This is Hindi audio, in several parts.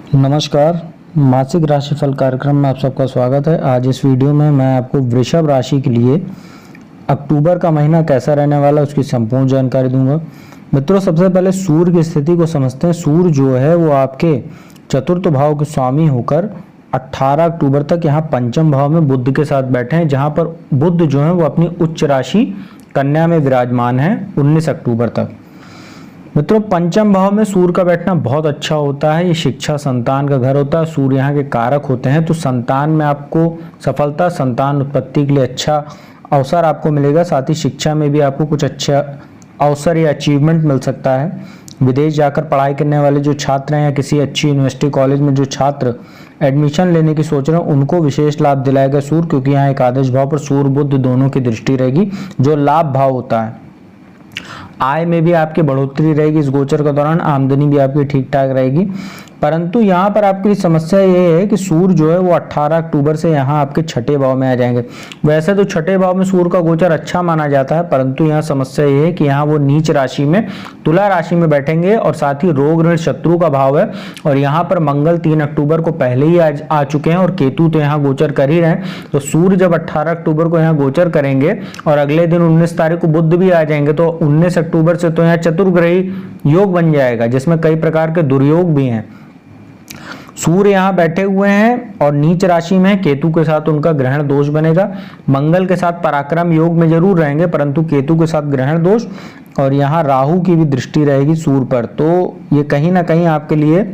नमस्कार। मासिक राशिफल कार्यक्रम में आप सबका स्वागत है। आज इस वीडियो में मैं आपको वृषभ राशि के लिए अक्टूबर का महीना कैसा रहने वाला है उसकी संपूर्ण जानकारी दूंगा। मित्रों, सबसे पहले सूर्य की स्थिति को समझते हैं। सूर्य जो है वो आपके चतुर्थ भाव के स्वामी होकर 18 अक्टूबर तक यहाँ पंचम भाव में बुध के साथ बैठे हैं, जहाँ पर बुध जो है वो अपनी उच्च राशि कन्या में विराजमान है 19 अक्टूबर तक। मित्रों, पंचम भाव में सूर्य का बैठना बहुत अच्छा होता है। ये शिक्षा संतान का घर होता है। सूर्य यहाँ के कारक होते हैं, तो संतान में आपको सफलता, संतान उत्पत्ति के लिए अच्छा अवसर आपको मिलेगा। साथ ही शिक्षा में भी आपको कुछ अच्छा अवसर या अचीवमेंट मिल सकता है। विदेश जाकर पढ़ाई करने वाले जो छात्र हैं या किसी अच्छी यूनिवर्सिटी कॉलेज में जो छात्र एडमिशन लेने की सोच रहे हैं उनको विशेष लाभ दिलाएगा सूर्य, क्योंकि यहाँ एकादश भाव पर सूर्य बुध दोनों की दृष्टि रहेगी, जो लाभ भाव होता है। आय में भी आपकी बढ़ोतरी रहेगी। इस गोचर के दौरान आमदनी भी आपकी ठीक ठाक रहेगी, परंतु यहाँ पर आपकी समस्या ये है कि सूर्य जो है वो 18 अक्टूबर से यहाँ आपके छठे भाव में आ जाएंगे। वैसे तो छठे भाव में सूर्य का गोचर अच्छा माना जाता है, परंतु यहाँ समस्या ये है कि यहाँ वो नीच राशि में तुला राशि में बैठेंगे और साथ ही रोग ऋण शत्रु का भाव है। और यहाँ पर मंगल 3 अक्टूबर को पहले ही आ चुके हैं और केतु तो यहाँ गोचर कर ही रहे हैं। तो सूर्य जब 18 अक्टूबर को यहाँ गोचर करेंगे और अगले दिन 19 तारीख को बुध भी आ जाएंगे, तो 19 अक्टूबर से तो यहाँ चतुर्ग्रही योग बन जाएगा, जिसमें कई प्रकार के दुर्योग भी हैं। सूर्य यहाँ बैठे हुए हैं और नीच राशि में केतु के साथ उनका ग्रहण दोष बनेगा। मंगल के साथ पराक्रम योग में जरूर रहेंगे, परंतु केतु के साथ ग्रहण दोष और यहाँ राहु की भी दृष्टि रहेगी सूर्य पर, तो ये कहीं ना कहीं आपके लिए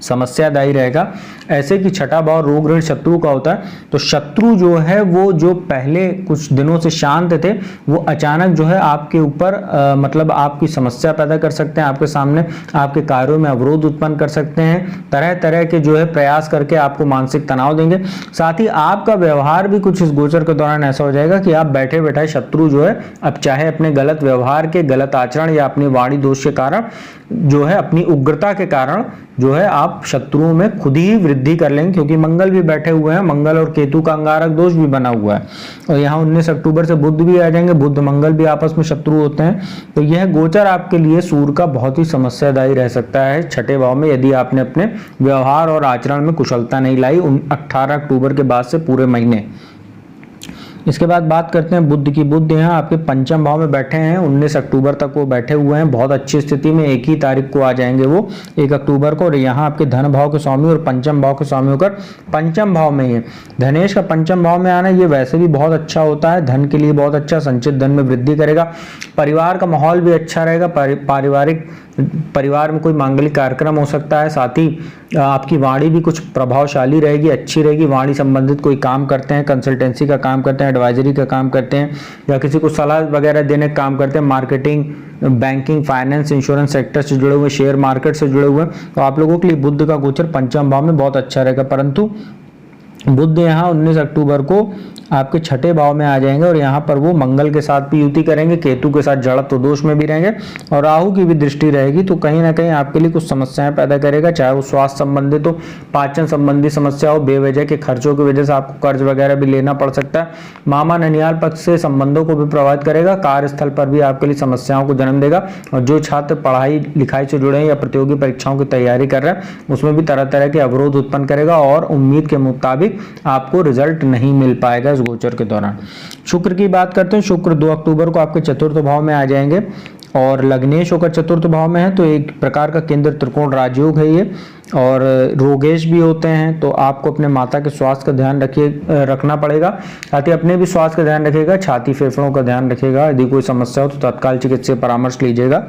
समस्यादायी रहेगा। ऐसे कि छठा भाव रोग ऋण शत्रु का होता है, तो शत्रु जो है वो जो पहले कुछ दिनों से शांत थे वो अचानक जो है आपके ऊपर मतलब आपकी समस्या पैदा कर सकते हैं, आपके सामने आपके कार्यों में अवरोध उत्पन्न कर सकते हैं, तरह तरह के जो है प्रयास करके आपको मानसिक तनाव देंगे। साथ ही आपका व्यवहार भी कुछ इस गोचर के दौरान ऐसा हो जाएगा कि आप बैठे बैठाए शत्रु जो है अब चाहे अपने गलत व्यवहार के, गलत आचरण या अपनी वाणी दोष के कारण जो है, अपनी उग्रता के कारण जो है आप शत्रुओं में खुद ही वृद्धि कर लेंगे, क्योंकि मंगल भी बैठे हुए हैं। मंगल और केतु का अंगारक दोष भी बना हुआ है और यहाँ 19 अक्टूबर से बुध भी आ जाएंगे। बुध मंगल भी आपस में शत्रु होते हैं, तो यह गोचर आपके लिए सूर्य का बहुत ही समस्यादायी रह सकता है छठे भाव में, यदि आपने अपने व्यवहार और आचरण में कुशलता नहीं लाई 18 अक्टूबर के बाद से पूरे महीने। इसके बाद बात करते हैं बुध की। बुध यहाँ आपके पंचम भाव में बैठे हैं, 19 अक्टूबर तक वो बैठे हुए हैं। बहुत अच्छी स्थिति में 1 ही तारीख को आ जाएंगे वो 1 अक्टूबर को, और यहाँ आपके धन भाव के स्वामी और पंचम भाव के स्वामी होकर पंचम भाव में ही है। धनेश का पंचम भाव में आना ये वैसे भी बहुत अच्छा होता है, धन के लिए बहुत अच्छा, संचित धन में वृद्धि करेगा। परिवार का माहौल भी अच्छा रहेगा। परिवार में कोई मांगलिक कार्यक्रम हो सकता है। साथ ही आपकी वाणी भी कुछ प्रभावशाली रहेगी, अच्छी रहेगी। वाणी संबंधित कोई काम करते हैं, कंसल्टेंसी का काम करते हैं, एडवाइजरी का काम करते हैं या किसी को सलाह वगैरह देने का काम करते हैं, marketing, banking, finance, insurance sector से जुड़े हुए, शेयर मार्केट से जुड़े हुए, तो आप लोगों के लिए बुध का गोचर पंचम भाव में बहुत अच्छा रहेगा। परंतु बुध यहाँ 19 अक्टूबर को आपके छठे भाव में आ जाएंगे और यहाँ पर वो मंगल के साथ भी युति करेंगे, केतु के साथ जड़त्व दोष में भी रहेंगे और राहु की भी दृष्टि रहेगी, तो कहीं ना कहीं आपके लिए कुछ समस्याएं पैदा करेगा, चाहे वो स्वास्थ्य संबंधित हो, पाचन संबंधी समस्या हो, बेवजह के खर्चों की वजह से आपको कर्ज वगैरह भी लेना पड़ सकता है। मामा ननियाल पक्ष से संबंधों को भी प्रभावित करेगा। कार्यस्थल पर भी आपके लिए समस्याओं को जन्म देगा और जो छात्र पढ़ाई लिखाई से जुड़े हैं या प्रतियोगी परीक्षाओं की तैयारी कर रहे हैं उसमें भी तरह तरह के अवरोध उत्पन्न करेगा और उम्मीद के मुताबिक आपको रिजल्ट नहीं मिल पाएगा इस गोचर के दौरान। शुक्र की बात करते हैं। शुक्र 2 अक्टूबर को आपके चतुर्थ भाव में आ जाएंगे और लग्नेश होकर चतुर्थ भाव में है, तो एक प्रकार का केंद्र त्रिकोण राजयोग है ये, और रोगेश भी होते हैं, तो आपको अपने माता के स्वास्थ्य का ध्यान रखना पड़ेगा। साथ ही अपने भी स्वास्थ्य का ध्यान रखिएगा, छाती फेफड़ों का ध्यान रखिएगा। यदि कोई समस्या हो तो तत्काल चिकित्सीय परामर्श लीजिएगा।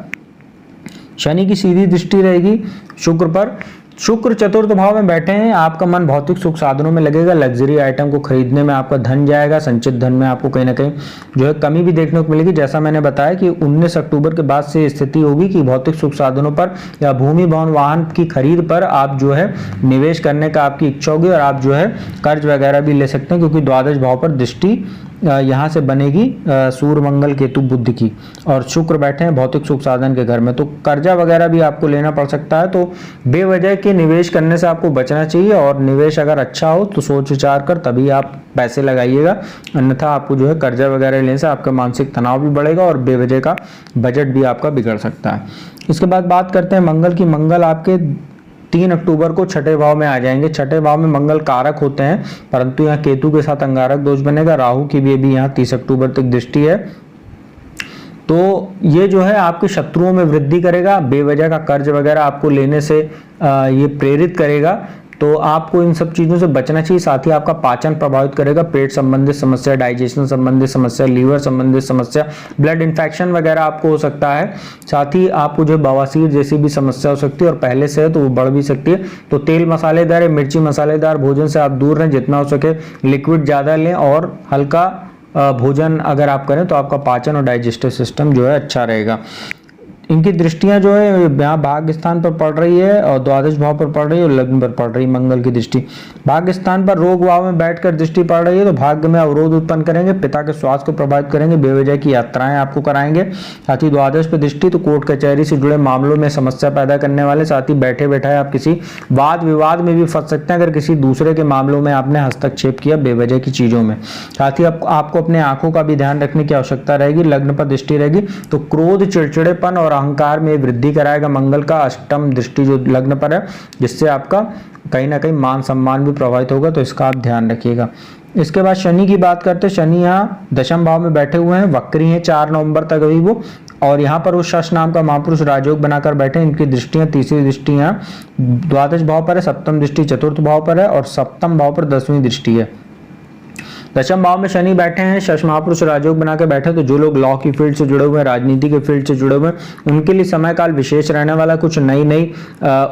शनि की सीधी दृष्टि रहेगी शुक्र पर। शुक्र चतुर्थ भाव में बैठे हैं, आपका मन भौतिक सुख साधनों में लगेगा, लग्जरी आइटम को खरीदने में आपका धन जाएगा। संचित धन में आपको कहीं ना कहीं जो है कमी भी देखने को मिलेगी। जैसा मैंने बताया कि 19 अक्टूबर के बाद से स्थिति होगी कि भौतिक सुख साधनों पर या भूमि भवन वाहन की खरीद पर आप जो है निवेश करने का आपकी इच्छा होगी और आप जो है कर्ज वगैरह भी ले सकते हैं, क्योंकि द्वादश भाव पर दृष्टि यहाँ से बनेगी सूर्य मंगल केतु बुध की, और शुक्र बैठे हैं भौतिक सुख साधन के घर में, तो कर्जा वगैरह भी आपको लेना पड़ सकता है। तो बेवजह के निवेश करने से आपको बचना चाहिए और निवेश अगर अच्छा हो तो सोच विचार कर तभी आप पैसे लगाइएगा, अन्यथा आपको जो है कर्जा वगैरह लेने से आपका मानसिक तनाव भी बढ़ेगा और बेवजह का बजट भी आपका बिगड़ सकता है। इसके बाद बात करते हैं मंगल की। मंगल आपके 3 अक्टूबर को छठे भाव में आ जाएंगे। छठे भाव में मंगल कारक होते हैं, परंतु यहाँ केतु के साथ अंगारक दोष बनेगा। राहु की भी अभी यहाँ 30 अक्टूबर तक दृष्टि है, तो ये जो है आपके शत्रुओं में वृद्धि करेगा, बेवजह का कर्ज वगैरह आपको लेने से ये प्रेरित करेगा, तो आपको इन सब चीज़ों से बचना चाहिए। साथ ही आपका पाचन प्रभावित करेगा, पेट संबंधित समस्या, डाइजेशन संबंधित समस्या, लीवर संबंधित समस्या, ब्लड इन्फेक्शन वगैरह आपको हो सकता है। साथ ही आपको जो बवासीर जैसी भी समस्या हो सकती है, और पहले से है तो वो बढ़ भी सकती है। तो तेल मसालेदार या मिर्ची मसालेदार भोजन से आप दूर रहें, जितना हो सके लिक्विड ज़्यादा लें, और हल्का भोजन अगर आप करें तो आपका पाचन और डाइजेस्टिव सिस्टम जो है अच्छा रहेगा। इनकी दृष्टियां जो है यहाँ भाग्य स्थान पर पड़ रही है, और द्वादश भाव पर पड़ रही है, और लग्न पर पड़ रही है मंगल की दृष्टि। भाग्य स्थान पर रोग भाव में बैठकर दृष्टि पड़ रही है, तो भाग्य में अवरोध उत्पन्न करेंगे, पिता के स्वास्थ्य को प्रभावित करेंगे, बेवजह की यात्राएं आपको कराएंगे। साथ ही द्वादश पर दृष्टि तो कोर्ट कचहरी से जुड़े मामलों में समस्या पैदा करने वाले, साथ ही बैठे बैठाए आप किसी वाद विवाद में भी फंस सकते हैं अगर किसी दूसरे के मामलों में आपने हस्तक्षेप किया बेवजह की चीजों में। साथ ही आपको अपने आंखों का भी ध्यान रखने की आवश्यकता रहेगी। लग्न पर दृष्टि रहेगी तो क्रोध, चिड़चिड़ेपन और अहंकार में वृद्धि कराएगा मंगल का अष्टम दृष्टि जो लग्न पर है, जिससे आपका कहीं ना कहीं मान सम्मान भी प्रभावित होगा, तो इसका आप ध्यान रखिएगा। इसके बाद शनि की बात करते हैं। शनि यहाँ दशम भाव में बैठे हुए हैं, वक्री हैं 4 नवंबर तक अभी वो, और यहाँ पर वो शश नाम का महापुरुष राजयोग बनाकर बैठे हैं। इनकी दृष्टियां, तीसरी दृष्टि यहाँ द्वादश भाव पर है, सप्तम दृष्टि चतुर्थ भाव पर है, और सप्तम भाव पर 10वीं दृष्टि है। दशम भाव में शनि बैठे हैं, शश महापुरुष राजयोग बना के बैठे, तो जो लोग लॉ की फील्ड से जुड़े हुए हैं, राजनीति के फील्ड से जुड़े हुए हैं, उनके लिए समय काल विशेष रहने वाला, कुछ नई नई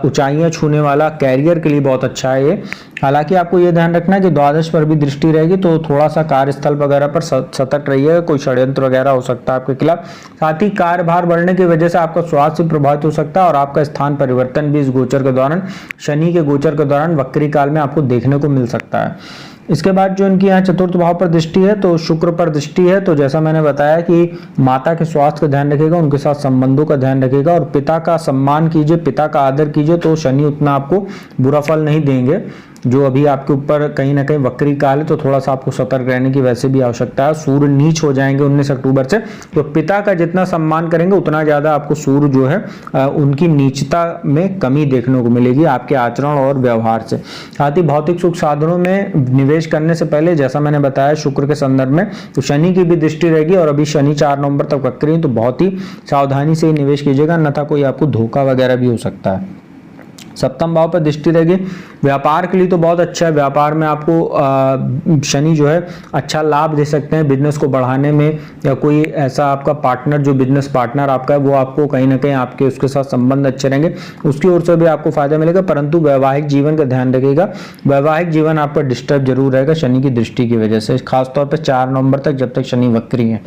ऊंचाइयां छूने वाला, कैरियर के लिए बहुत अच्छा है ये। हालांकि आपको ये ध्यान रखना है कि द्वादश पर भी दृष्टि रहेगी, तो थोड़ा सा कार्यस्थल वगैरह पर सतर्क रहिएगा, कोई षड्यंत्र वगैरह हो सकता है आपके खिलाफ। साथ ही कार्यभार बढ़ने की वजह से आपका स्वास्थ्य प्रभावित हो सकता है, और आपका स्थान परिवर्तन भी इस गोचर के दौरान, शनि के गोचर के दौरान वक्री काल में आपको देखने को मिल सकता है। इसके बाद जो इनकी यहाँ चतुर्थ भाव पर दृष्टि है, तो शुक्र पर दृष्टि है, तो जैसा मैंने बताया कि माता के स्वास्थ्य का ध्यान रखिएगा, उनके साथ संबंधों का ध्यान रखिएगा, और पिता का सम्मान कीजिए, पिता का आदर कीजिए, तो शनि उतना आपको बुरा फल नहीं देंगे। जो अभी आपके ऊपर कहीं ना कहीं वक्री काल है, तो थोड़ा सा आपको सतर्क रहने की वैसे भी आवश्यकता है। सूर्य नीच हो जाएंगे 19 अक्टूबर से, तो पिता का जितना सम्मान करेंगे उतना ज्यादा आपको सूर्य जो है उनकी नीचता में कमी देखने को मिलेगी आपके आचरण और व्यवहार से। साथ ही भौतिक सुख साधनों में निवेश करने से पहले, जैसा मैंने बताया शुक्र के संदर्भ में, तो शनि की भी दृष्टि रहेगी, और अभी शनि 4 नवंबर तक वक्री है, तो बहुत ही सावधानी से निवेश कीजिएगा, अन्यथा कोई आपको धोखा वगैरह भी हो सकता है। सप्तम भाव पर दृष्टि रहेगी, व्यापार के लिए तो बहुत अच्छा है। व्यापार में आपको शनि जो है अच्छा लाभ दे सकते हैं बिजनेस को बढ़ाने में, या कोई ऐसा आपका पार्टनर जो बिजनेस पार्टनर आपका है वो आपको कहीं ना कहीं आपके उसके साथ संबंध अच्छे रहेंगे, उसकी ओर से भी आपको फायदा मिलेगा। परंतु वैवाहिक जीवन का ध्यान रखिएगा, वैवाहिक जीवन आपका डिस्टर्ब जरूर रहेगा शनि की दृष्टि की वजह से, खासतौर पर 4 नवंबर तक जब तक शनि वक्री है।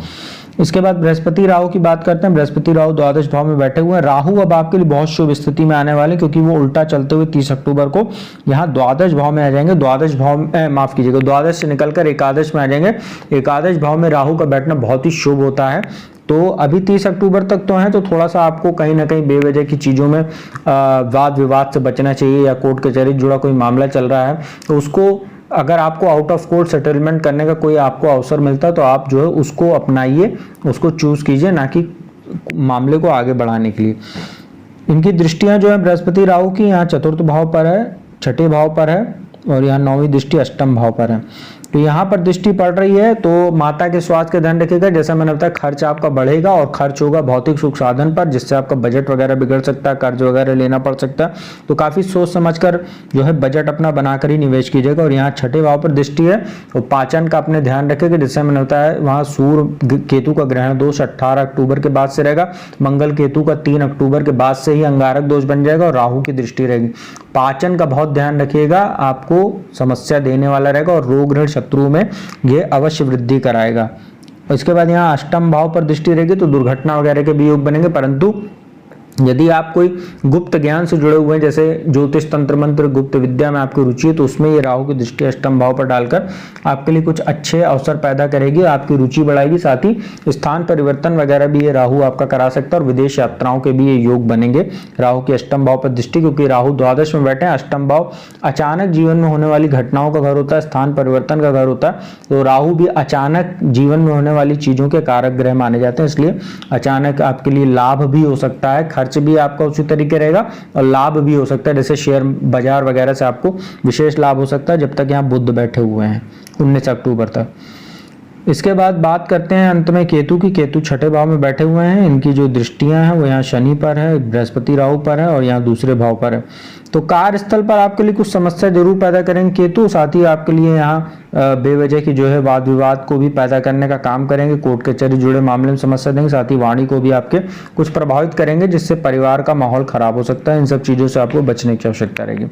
इसके बाद बृहस्पति राहु की बात करते हैं। बृहस्पति राहु द्वादश भाव में बैठे हुए हैं। राहु अब आपके लिए बहुत शुभ स्थिति में आने वाले, क्योंकि वो उल्टा चलते हुए 30 अक्टूबर को यहाँ द्वादश भाव में आ जाएंगे। द्वादश भाव में माफ कीजिएगा, द्वादश से निकलकर एकादश में आ जाएंगे। एकादश भाव में राहु का बैठना बहुत ही शुभ होता है। तो अभी 30 अक्टूबर तक तो है, तो थोड़ा सा आपको कहीं ना कहीं बेवजह की चीजों में वाद विवाद से बचना चाहिए, या कोर्ट कचहरी जुड़ा कोई मामला चल रहा है तो उसको अगर आपको आउट ऑफ कोर्ट सेटलमेंट करने का कोई आपको अवसर मिलता है तो आप जो है उसको अपनाइए, उसको चूज कीजिए, ना कि मामले को आगे बढ़ाने के लिए। इनकी दृष्टियां जो है बृहस्पति राहु की यहाँ चतुर्थ भाव पर है, छठे भाव पर है, और यहाँ 9वीं दृष्टि अष्टम भाव पर है। तो यहाँ पर दृष्टि पड़ रही है, तो माता के स्वास्थ्य का ध्यान रखिएगा। जैसा मैंने बताया खर्च आपका बढ़ेगा, और खर्च होगा भौतिक सुख साधन पर, जिससे आपका बजट वगैरह बिगड़ सकता है, कर्ज वगैरह लेना पड़ सकता है। तो काफी सोच समझकर जो है बजट अपना बनाकर ही निवेश कीजिएगा। और यहाँ छठे भाव पर दृष्टि है, तो पाचन का अपने ध्यान रखेगा। जैसे मैंने बताया वहाँ सूर्य केतु का ग्रहण दोष 18 अक्टूबर के बाद से रहेगा, मंगल केतु का 3 अक्टूबर के बाद से ही अंगारक दोष बन जाएगा, और राहु की दृष्टि रहेगी। पाचन का बहुत ध्यान रखिएगा, आपको समस्या देने वाला रहेगा, और रोग ऋण शत्रु में ये अवश्य वृद्धि कराएगा। और इसके बाद यहाँ अष्टम भाव पर दृष्टि रहेगी, तो दुर्घटना वगैरह के भी योग बनेंगे। परंतु यदि आप कोई गुप्त ज्ञान से जुड़े हुए हैं, जैसे ज्योतिष तंत्र मंत्र गुप्त विद्या में आपकी रुचि है, तो उसमें ये राहु की दृष्टि अष्टम भाव पर डालकर आपके लिए कुछ अच्छे अवसर पैदा करेगी, आपकी रुचि बढ़ाएगी। साथ ही स्थान परिवर्तन वगैरह भी ये राहु आपका करा सकता है, और विदेश यात्राओं के भी ये योग बनेंगे राहु की अष्टम भाव पर दृष्टि, क्योंकि राहु द्वादश में बैठे हैं। अष्टम भाव अचानक जीवन में होने वाली घटनाओं का घर होता है, स्थान परिवर्तन का घर होता है। तो राहु भी अचानक जीवन में होने वाली चीजों के कारक ग्रह माने जाते हैं, इसलिए अचानक आपके लिए लाभ भी हो सकता है, खर्च भी आपका उसी तरीके रहेगा और लाभ भी हो सकता है, जैसे शेयर बाजार वगैरह से आपको विशेष लाभ हो सकता है जब तक यहाँ बुध बैठे हुए हैं 19 अक्टूबर तक। इसके बाद बात करते हैं अंत में केतु की। केतु छठे भाव में बैठे हुए हैं, इनकी जो दृष्टियां हैं वो यहाँ शनि पर है, बृहस्पति राहु पर है और यहाँ दूसरे भाव पर है। तो कार्यस्थल पर आपके लिए कुछ समस्या जरूर पैदा करेंगे केतु, साथ ही आपके लिए यहाँ बेवजह की जो है वाद विवाद को भी पैदा करने का काम करेंगे, कोर्ट कचहरी जुड़े मामले में समस्या देंगे, साथ ही वाणी को भी आपके कुछ प्रभावित करेंगे जिससे परिवार का माहौल खराब हो सकता है। इन सब चीजों से आपको बचने की आवश्यकता रहेगी।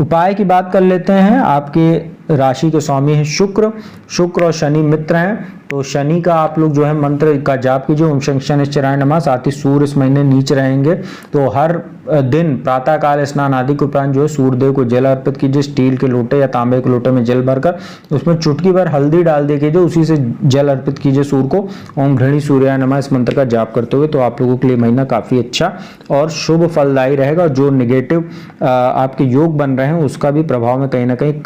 उपाय की बात कर लेते हैं। आपके राशि के स्वामी है शुक्र, शुक्र और शनि मित्र हैं, तो शनि का आप लोग जो है मंत्र का जाप कीजिए, ओम शनिश्चराय नमः। साथ ही सूर्य इस महीने नीच रहेंगे, तो हर दिन प्रातः काल स्नान आदि के उपरांत जो है सूर्य देव को जल अर्पित कीजिए, स्टील के लोटे या तांबे के लोटे में जल भरकर उसमें चुटकी भर हल्दी डाल दे कीजिए, उसी से जल अर्पित कीजिए सूर्य को। ओम घृणी सूर्याय नमः इस मंत्र का जाप करते हुए, तो आप लोगों के लिए महीना काफी अच्छा और शुभ फलदायी रहेगा। जो निगेटिव आपके योग बन रहे हैं उसका भी प्रभाव में कहीं ना कहीं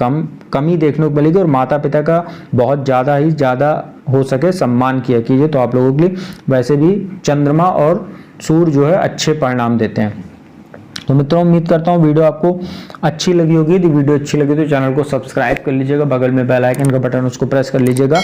कमी देखने को मिलेगी, और माता पिता का बहुत ज्यादा हो सके सम्मान किया कीजिए, तो आप लोगों के लिए वैसे भी चंद्रमा और सूर्य जो है अच्छे परिणाम देते हैं। तो मित्रों उम्मीद करता हूँ वीडियो आपको अच्छी लगी होगी। यदि वीडियो अच्छी लगी तो चैनल को सब्सक्राइब कर लीजिएगा, बगल में बेल आइकन का बटन उसको प्रेस कर लीजिएगा,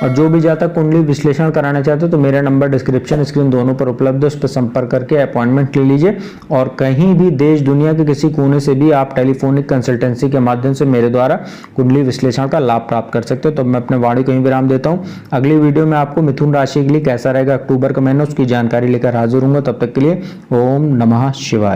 और जो भी जातक कुंडली विश्लेषण कराना चाहते हो तो मेरा नंबर डिस्क्रिप्शन स्क्रीन दोनों पर उपलब्ध है, उस पर संपर्क करके अपॉइंटमेंट ले लीजिए। और कहीं भी देश दुनिया के किसी कोने से भी आप टेलीफोनिक कंसल्टेंसी के माध्यम से मेरे द्वारा कुंडली विश्लेषण का लाभ प्राप्त कर सकते हो। तो मैं अपने वाणी को यहीं विराम देता हूँ। अगली वीडियो में आपको मिथुन राशि के लिए कैसा रहेगा अक्टूबर का महीना उसकी जानकारी लेकर हाजिर हूंगा। तब तक के लिए ओम नमः शिवाय।